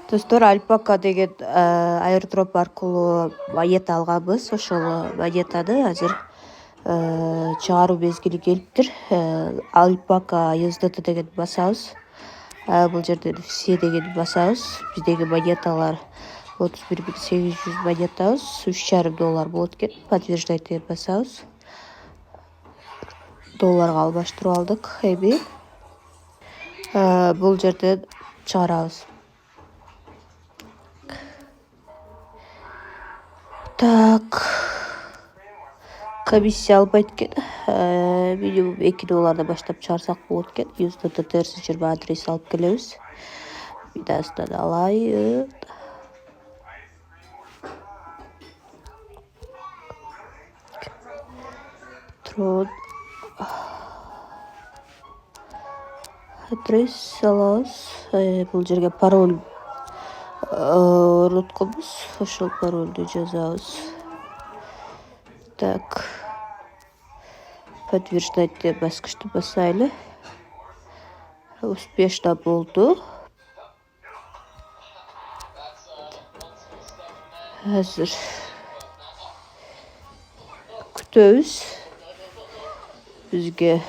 Достор, альпака деген аирдроп аркылуу монета алганбыз. Ошол монетаны азыр чыгаруу мезгили келиптир. Альпака USDT деген басабыз. Бул жерден все деген басабыз. Биздеги монеталар 31.800 монетабыз. $3,5 болот экен. Подтверждать деген басабыз. Долларга алмаштырып алдык. Эми бул жерден чыгарабыз. Так, комиссия албайт экен. Минимум $2 баштап чыгарсак болот экен. USDT терс 20 адрес алып келебиз. Видасынан алайын. Трон. Адрес алабыз. Бул жерге пароль орнотконбуз. Ошол парольду жазабыз. Так. Подтверждать деп баскычты басайлы. Успешно болду. Азыр күтөбүз. Бизге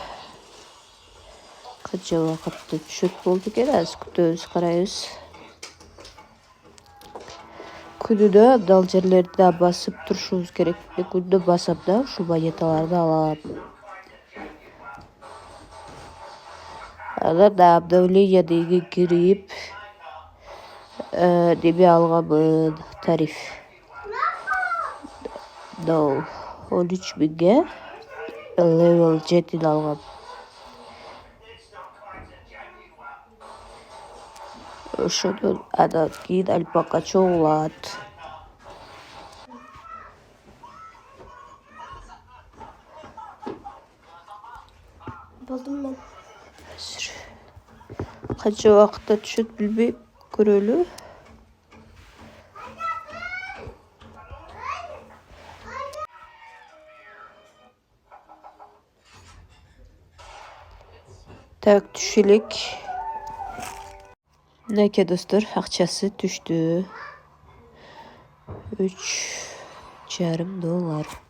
канча убакытта түшөт болду экен. Азыр күтөбүз, карайбыз. Күнүнө дал жерлерди басып турушубуз керек. Күнүнө басам да ушул монеталарды алам. Анан обновлениеге кирип неме алганмын, тариф. 13.000ге level 7 алгам. Ошодон анан кийин альпака чогулат. Болдумбу? Азыр канча убакытта түшөт билбейм, көрөлү. Так, түшө элек. Мынакей достор, акчасы түштү. $3,5.